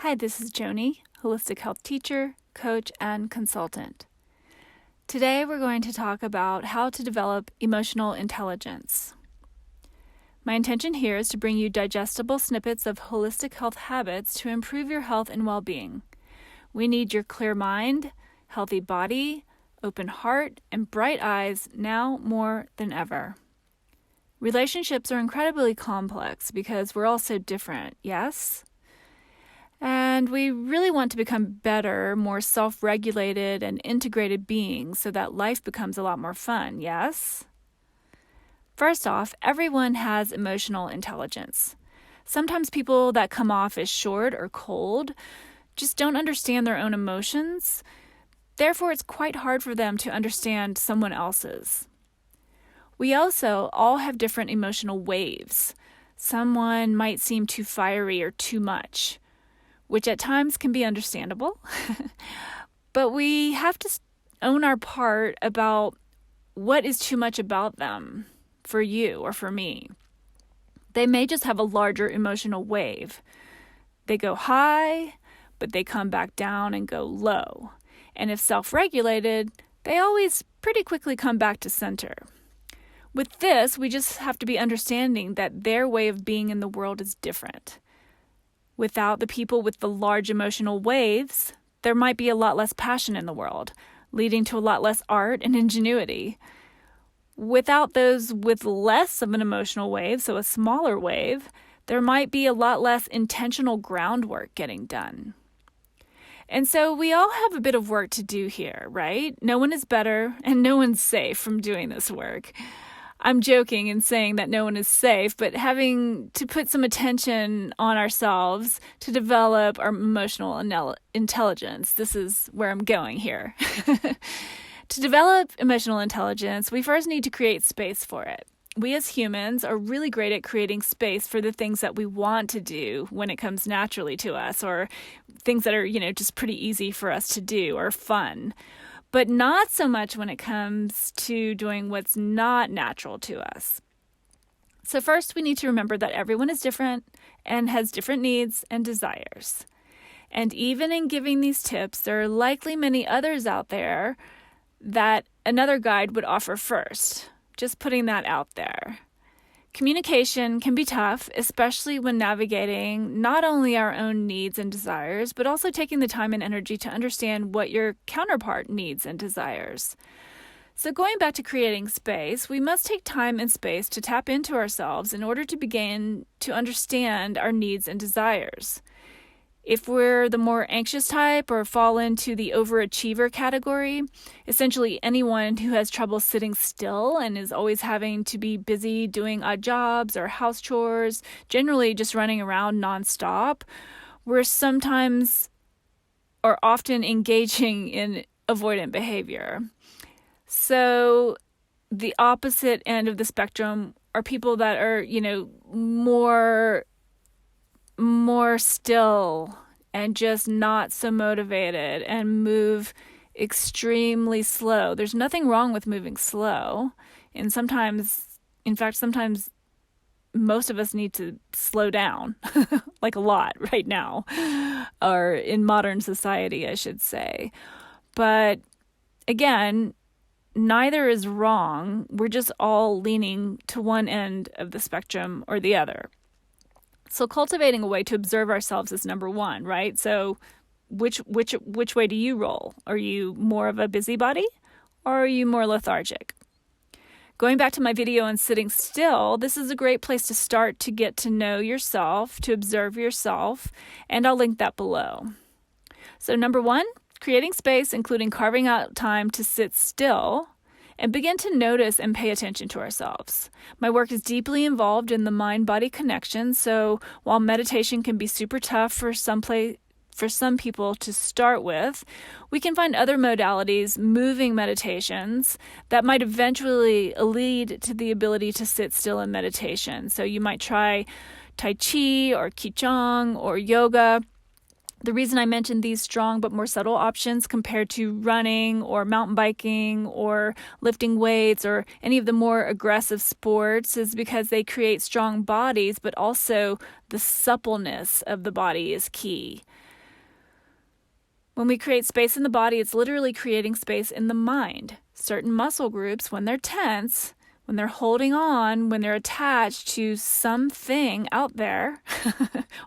Hi, this is Joni, holistic health teacher, coach, and consultant. Today we're going to talk about how to develop emotional intelligence. My intention here is to bring you digestible snippets of holistic health habits to improve your health and well-being. We need your clear mind, healthy body, open heart, and bright eyes now more than ever. Relationships are incredibly complex because we're all so different, yes? And we really want to become better, more self-regulated and integrated beings so that life becomes a lot more fun, yes? First off, everyone has emotional intelligence. Sometimes people that come off as short or cold just don't understand their own emotions. Therefore, it's quite hard for them to understand someone else's. We also all have different emotional waves. Someone might seem too fiery or too much, which at times can be understandable. But we have to own our part about what is too much about them for you or for me. They may just have a larger emotional wave. They go high, but they come back down and go low. And if self-regulated, they always pretty quickly come back to center. With this, we just have to be understanding that their way of being in the world is different. Without the people with the large emotional waves, there might be a lot less passion in the world, leading to a lot less art and ingenuity. Without those with less of an emotional wave, so a smaller wave, there might be a lot less intentional groundwork getting done. And so we all have a bit of work to do here, right? No one is better and no one's safe from doing this work. I'm joking in saying that no one is safe, but having to put some attention on ourselves to develop our emotional intelligence. This is where I'm going here. To develop emotional intelligence, we first need to create space for it. We as humans are really great at creating space for the things that we want to do when it comes naturally to us, or things that are, just pretty easy for us to do or fun. But not so much when it comes to doing what's not natural to us. So first, we need to remember that everyone is different and has different needs and desires. And even in giving these tips, there are likely many others out there that another guide would offer first. Just putting that out there. Communication can be tough, especially when navigating not only our own needs and desires, but also taking the time and energy to understand what your counterpart needs and desires. So going back to creating space, we must take time and space to tap into ourselves in order to begin to understand our needs and desires. If we're the more anxious type or fall into the overachiever category, essentially anyone who has trouble sitting still and is always having to be busy doing odd jobs or house chores, generally just running around nonstop, we're sometimes or often engaging in avoidant behavior. So the opposite end of the spectrum are people that are, more still and just not so motivated and move extremely slow. There's nothing wrong with moving slow. And sometimes most of us need to slow down, like a lot right now, or in modern society, I should say. But again, neither is wrong. We're just all leaning to one end of the spectrum or the other. So cultivating a way to observe ourselves is number one, right? So which way do you roll? Are you more of a busybody or are you more lethargic? Going back to my video on sitting still, this is a great place to start to get to know yourself, to observe yourself, and I'll link that below. So number one, creating space, including carving out time to sit still, and begin to notice and pay attention to ourselves. My work is deeply involved in the mind-body connection, so while meditation can be super tough for some people to start with, we can find other modalities, moving meditations, that might eventually lead to the ability to sit still in meditation. So you might try Tai Chi or Qigong or yoga. The reason I mentioned these strong but more subtle options compared to running or mountain biking or lifting weights or any of the more aggressive sports is because they create strong bodies, but also the suppleness of the body is key. When we create space in the body, it's literally creating space in the mind. Certain muscle groups, when they're tense, when they're holding on, when they're attached to something out there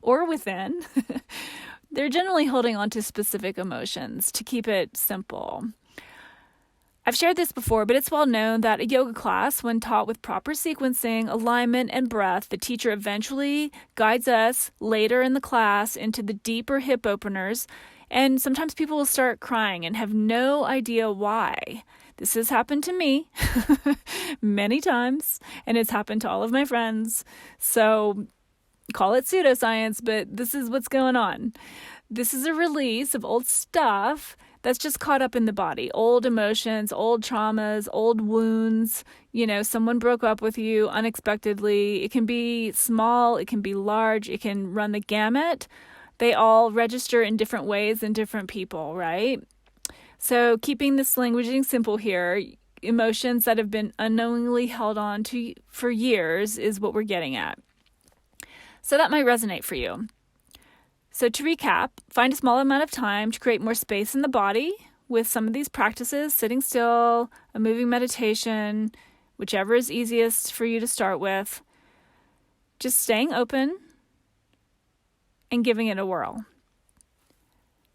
or within, they're generally holding on to specific emotions to keep it simple. I've shared this before, but it's well known that a yoga class, when taught with proper sequencing, alignment, and breath, the teacher eventually guides us later in the class into the deeper hip openers, and sometimes people will start crying and have no idea why. This has happened to me many times, and it's happened to all of my friends. So call it pseudoscience, but this is what's going on. This is a release of old stuff that's just caught up in the body. Old emotions, old traumas, old wounds. Someone broke up with you unexpectedly. It can be small, it can be large, it can run the gamut. They all register in different ways in different people, right? So keeping this languaging simple here, emotions that have been unknowingly held on to for years is what we're getting at. So that might resonate for you. So to recap, find a small amount of time to create more space in the body with some of these practices, sitting still, a moving meditation, whichever is easiest for you to start with. Just staying open and giving it a whirl.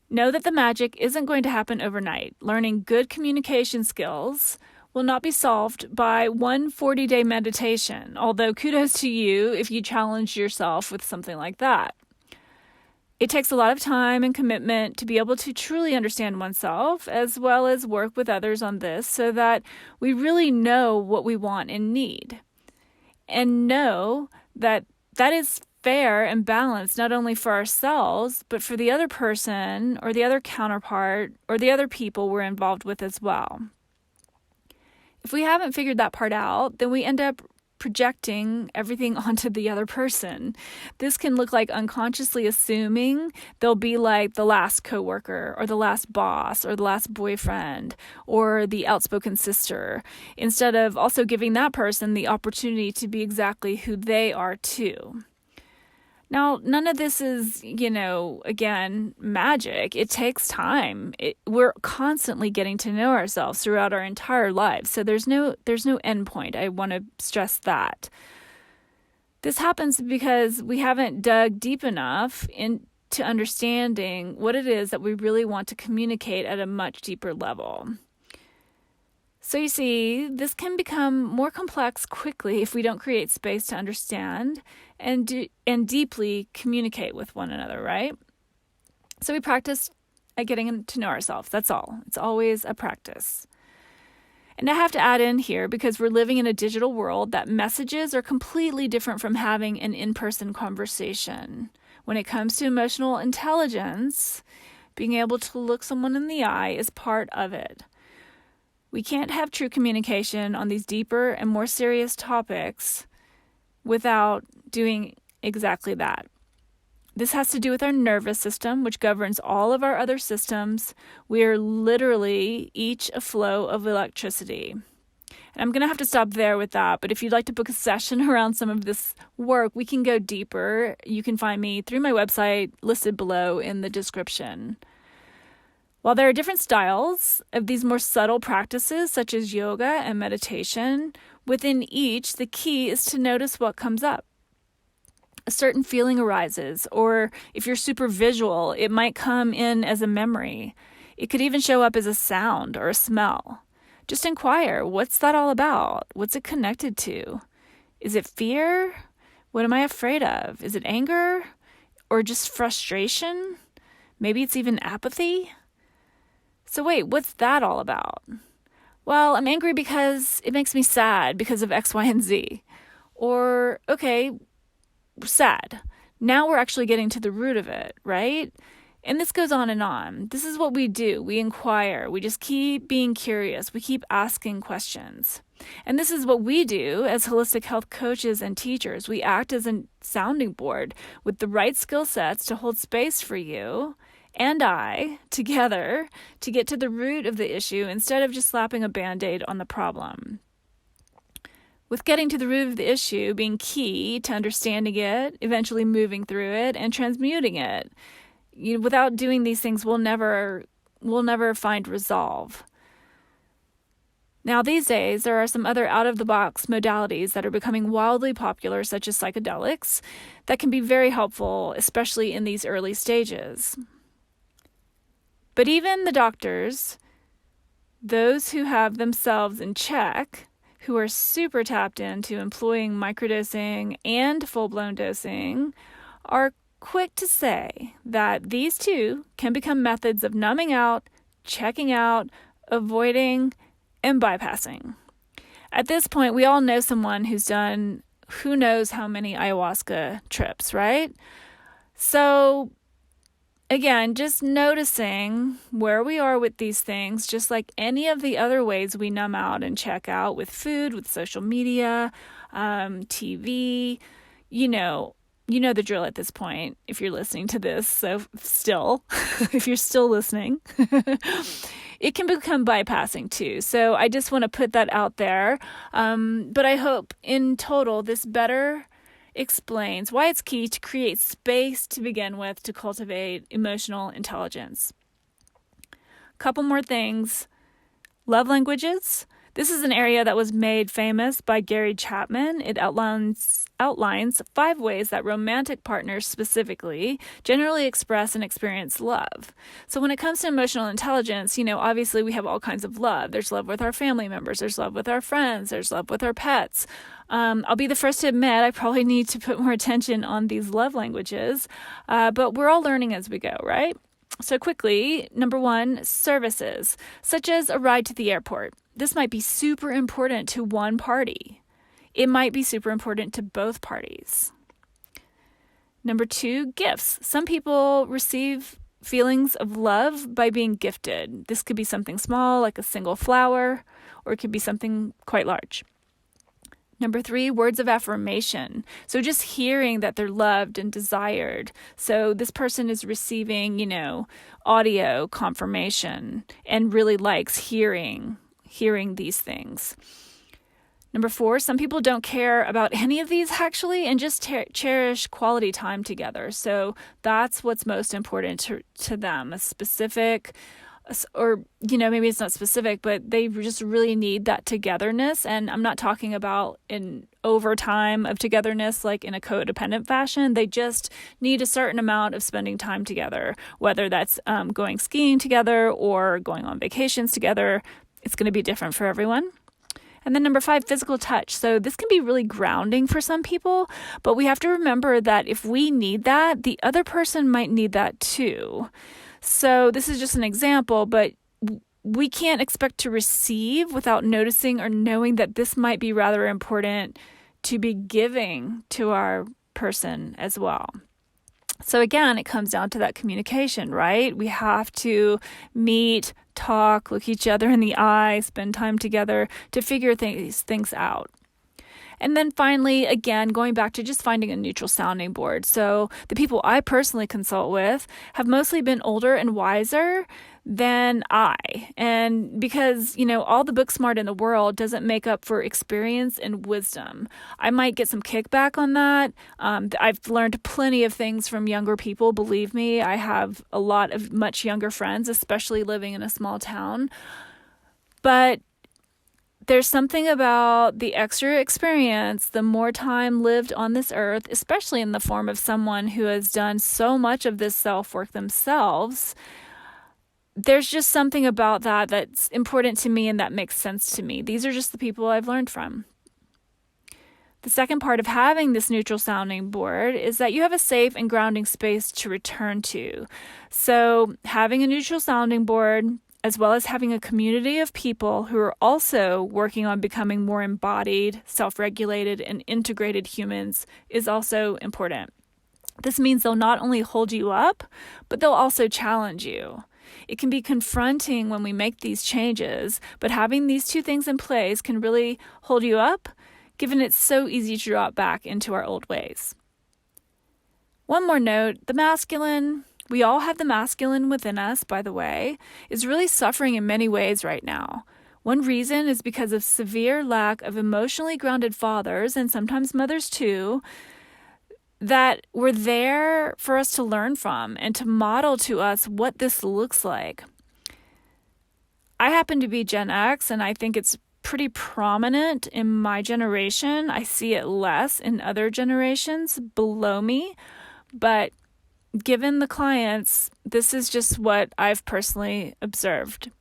Know that the magic isn't going to happen overnight. Learning good communication skills will not be solved by one 40-day meditation, although kudos to you if you challenge yourself with something like that. It takes a lot of time and commitment to be able to truly understand oneself, as well as work with others on this so that we really know what we want and need. And know that that is fair and balanced not only for ourselves, but for the other person or the other counterpart or the other people we're involved with as well. If we haven't figured that part out, then we end up projecting everything onto the other person. This can look like unconsciously assuming they'll be like the last coworker or the last boss or the last boyfriend or the outspoken sister, instead of also giving that person the opportunity to be exactly who they are too. Now, none of this is, again, magic. It takes time. We're constantly getting to know ourselves throughout our entire lives. So there's no end point. I want to stress that. This happens because we haven't dug deep enough into understanding what it is that we really want to communicate at a much deeper level. So you see, this can become more complex quickly if we don't create space to understand and deeply communicate with one another, right? So we practice at getting to know ourselves. That's all. It's always a practice. And I have to add in here, because we're living in a digital world, that messages are completely different from having an in-person conversation. When it comes to emotional intelligence, being able to look someone in the eye is part of it. We can't have true communication on these deeper and more serious topics without doing exactly that. This has to do with our nervous system, which governs all of our other systems. We are literally each a flow of electricity. And I'm going to have to stop there with that, but if you'd like to book a session around some of this work, we can go deeper. You can find me through my website listed below in the description. While there are different styles of these more subtle practices, such as yoga and meditation, within each, the key is to notice what comes up. A certain feeling arises, or if you're super visual, it might come in as a memory. It could even show up as a sound or a smell. Just inquire, what's that all about? What's it connected to? Is it fear? What am I afraid of? Is it anger? Or just frustration? Maybe it's even apathy? So wait, what's that all about? Well, I'm angry because it makes me sad because of X, Y, and Z. Or, okay, sad. Now we're actually getting to the root of it, right? And this goes on and on. This is what we do. We inquire. We just keep being curious. We keep asking questions. And this is what we do as holistic health coaches and teachers. We act as a sounding board with the right skill sets to hold space for you and I together to get to the root of the issue instead of just slapping a Band-Aid on the problem. With getting to the root of the issue being key to understanding it, eventually moving through it, and transmuting it. without doing these things, we'll never find resolve. Now, these days, there are some other out-of-the-box modalities that are becoming wildly popular, such as psychedelics, that can be very helpful, especially in these early stages. But even the doctors, those who have themselves in check, who are super tapped into employing microdosing and full-blown dosing, are quick to say that these two can become methods of numbing out, checking out, avoiding, and bypassing. At this point, we all know someone who's done who knows how many ayahuasca trips, right? So, again, just noticing where we are with these things, just like any of the other ways we numb out and check out with food, with social media, TV, you know the drill at this point if you're listening to this. So still, if you're still listening, it can become bypassing too. So I just want to put that out there. But I hope in total this better explains why it's key to create space to begin with to cultivate emotional intelligence. Couple more things. Love languages. This is an area that was made famous by Gary Chapman. It outlines 5 ways that romantic partners specifically generally express and experience love. So when it comes to emotional intelligence, obviously we have all kinds of love. There's love with our family members. There's love with our friends. There's love with our pets. I'll be the first to admit I probably need to put more attention on these love languages, but we're all learning as we go, right? So quickly, number 1, services, such as a ride to the airport. This might be super important to one party. It might be super important to both parties. Number 2, gifts. Some people receive feelings of love by being gifted. This could be something small, like a single flower, or it could be something quite large. Number 3, words of affirmation. So just hearing that they're loved and desired. So this person is receiving, audio confirmation and really likes hearing these things. Number 4, some people don't care about any of these actually and just cherish quality time together. So that's what's most important to them. A specific, or, maybe it's not specific, but they just really need that togetherness. And I'm not talking about an overtime of togetherness like in a codependent fashion. They just need a certain amount of spending time together, whether that's going skiing together or going on vacations together. It's going to be different for everyone. And then number 5, physical touch. So this can be really grounding for some people, but we have to remember that if we need that, the other person might need that too. So this is just an example, but we can't expect to receive without noticing or knowing that this might be rather important to be giving to our person as well. So again, it comes down to that communication, right? We have to meet, talk, look each other in the eye, spend time together to figure these things out. And then finally, again, going back to just finding a neutral sounding board. So the people I personally consult with have mostly been older and wiser than I. And because, all the book smart in the world doesn't make up for experience and wisdom. I might get some kickback on that. I've learned plenty of things from younger people. Believe me, I have a lot of much younger friends, especially living in a small town. But there's something about the extra experience, the more time lived on this earth, especially in the form of someone who has done so much of this self-work themselves. There's just something about that that's important to me and that makes sense to me. These are just the people I've learned from. The second part of having this neutral sounding board is that you have a safe and grounding space to return to. So having a neutral sounding board, as well as having a community of people who are also working on becoming more embodied, self-regulated, and integrated humans is also important. This means they'll not only hold you up, but they'll also challenge you. It can be confronting when we make these changes, but having these 2 things in place can really hold you up, given it's so easy to drop back into our old ways. One more note, the masculine, we all have the masculine within us, by the way, is really suffering in many ways right now. One reason is because of severe lack of emotionally grounded fathers, and sometimes mothers too, that were there for us to learn from and to model to us what this looks like. I happen to be Gen X, and I think it's pretty prominent in my generation. I see it less in other generations below me, but given the clients, this is just what I've personally observed.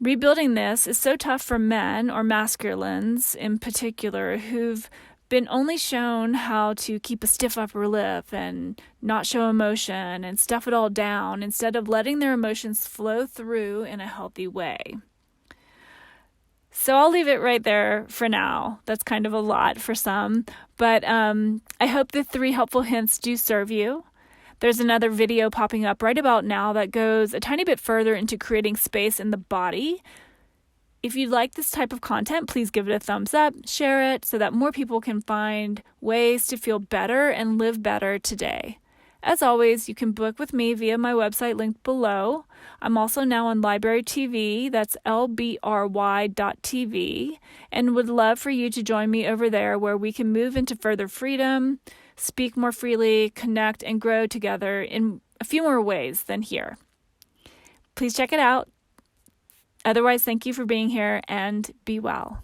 Rebuilding this is so tough for men, or masculines in particular, who've been only shown how to keep a stiff upper lip and not show emotion and stuff it all down instead of letting their emotions flow through in a healthy way. So I'll leave it right there for now. That's kind of a lot for some, but I hope the 3 helpful hints do serve you. There's another video popping up right about now that goes a tiny bit further into creating space in the body. If you like this type of content, please give it a thumbs up, share it so that more people can find ways to feel better and live better today. As always, you can book with me via my website linked below. I'm also now on Library TV, that's lbry.tv, and would love for you to join me over there where we can move into further freedom, speak more freely, connect, and grow together in a few more ways than here. Please check it out. Otherwise, thank you for being here and be well.